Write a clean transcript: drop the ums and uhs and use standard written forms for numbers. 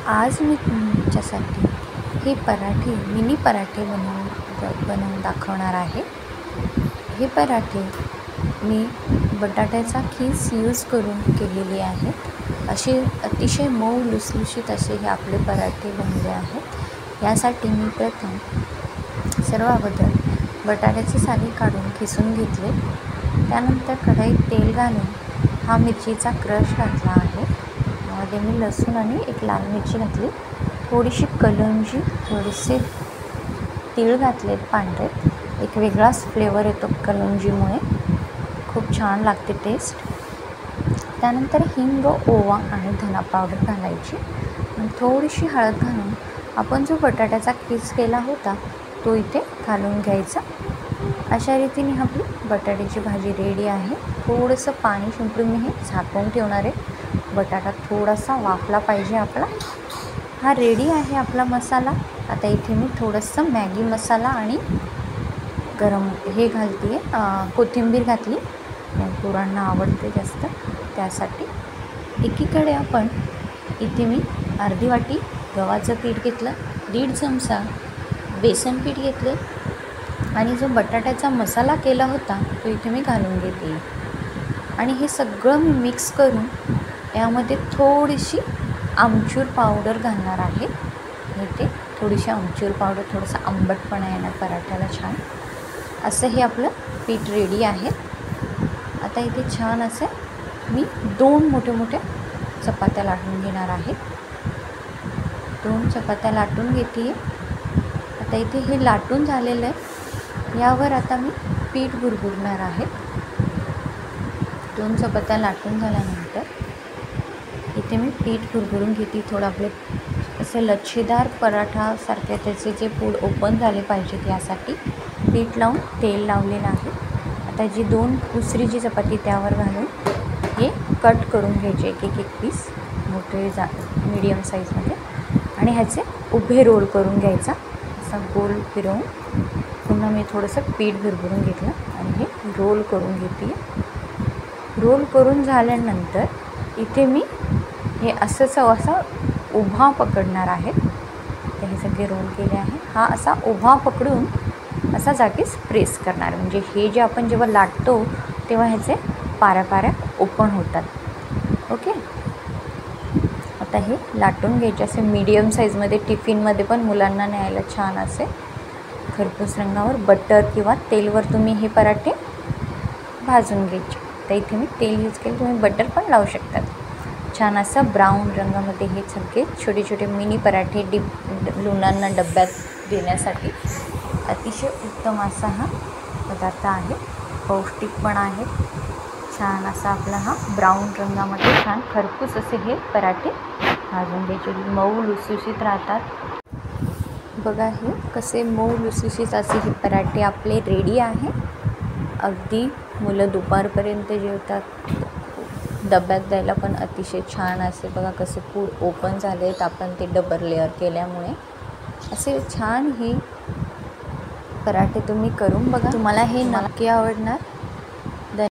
आज मी तुमच्यासाठी हे पराठे मिनी पराठे बनवून दाखवणार आहे। हे पराठे मी बटाट्याचा खीस यूज करून केलेले आहेत। असे अतिशय मऊ लुसलुशीत असे हे आपले पराठे बनले आहेत। यासाठी मी प्रथम सर्व अगोदर बटाट्याचे साली काढून खिसून घेतले। त्यानंतर कढईत तेल घालून हा मिरचीचा क्रश घातला आहे। यामध्ये मी लसूण आणि एक लाल मिरची घातली, थोडीशी कलौंजी, थोडेसे तीळ घातलेत पांढरे। एक वेगळाच फ्लेवर येतो कलौंजीमुळे, खूप छान लागते टेस्ट। त्यानंतर हिंग, ओवा आणि धना पावडर घालायची आणि थोडीशी हळद घालून आपण जो बटाट्याचा खीस केला होता तो इथे घालून घ्यायचा। अशा रीतीने आपली बटाट्याची भाजी रेडी आहे। थोडंसं पाणी शिंपडून मी हे झाकून ठेवणार आहे। बटाटा थोडासा वाफला पाहिजे आपला। हा रेडी आहे आपला मसाला। आता इथे मी थोडंसं मॅगी मसाला आणि गरम हे घालते आहे, कोथिंबीर घातली, पोरांना आवडते जास्त त्यासाठी। एकीकडे आपण इथे मी अर्धी वाटी गव्हाचं पीठ घेतलं, 1.5 चमचा बेसन पीठ घेतले आणि जो बटाट्याचा मसाला केला होता तो इथे मी घालून घेते आणि हे सगळं मी मिक्स करून यामध्ये थोडीशी आमचूर पावडर घालणार आहे। इथे थोडीशी आमचूर पावडर, थोडासा आंबटपणा येणार पराठ्याला छान। असं हे आपलं पीठ रेडी आहे। आता इथे छान असं मी 2 मोठ्या चपात्या लाटून घेणार आहे। 2 चपात्या लाटून घेते। आता इथे हे लाटून झालेलं आहे। यावर आता मी पीठ भुरभुरणार आहे। 2 चपात्या लाटून झाल्यानंतर इथे मी पीठ भुरभुरून घेते। थोडं आपले असे लच्छेदार पराठासारखे त्याचे जे पूड ओपन झाले पाहिजेत यासाठी पीठ लावून तेल लावलेलं आहे। आता जी दुसरी जी चपाती त्यावर घालून हे कट करून घ्यायचे एक पीस मोठे मीडियम साईजमध्ये आणि ह्याचे उभे रोल करून घ्यायचा। असा गोल फिरवून पुन्हा मी थोडंसं पीठ भुरभुरून घेतलं आणि हे रोल करून घेते। रोल करून झाल्यानंतर इथे मी हे असा उभा पकडणार आहे। तर हे सगळे रोल केले आहे। हा असा उभा पकडून असा जागीच प्रेस करणार, म्हणजे हे जे आपण जेव्हा लाटतो तेव्हा ह्याचे पाऱ्या ओपन होतात। ओके, आता हे लाटून घ्यायचे असे मीडियम साईजमध्ये। टिफिनमध्ये पण मुलांना न्यायला छान असे खरपूस रंगावर बटर किंवा तेलवर तुम्ही हे पराठे भाजून घ्यायचे। तर इथे मी तेल यूज केलं, तुम्ही बटर पण लावू शकतात। छान असा ब्राऊन रंगामध्ये हे सगळे छोटे छोटे मिनी पराठे मुलांना डब्यात देण्यासाठी अतिशय उत्तम असा हा पदार्थ आहे। पौष्टिक पण आहे। छान असा आपला हा ब्राऊन रंगामध्ये छान खरपूस असे हे पराठे भाजून घ्यायचे, मऊ लुसलुशीत राहतात। बघा हे कसे मऊ लुसलुशीत असे हे पराठे आपले रेडी आहे। अगदी मुलं दुपारपर्यंत जेवतात, डब्यात द्यायला पण अतिशय छान असे। बघा कसे पूड ओपन झाले आहेत, आपण ते डबल लेअर केल्यामुळे असे छान हे पराठे तुम्ही करून बघा, तुम्हाला हे नक्की आवडणार।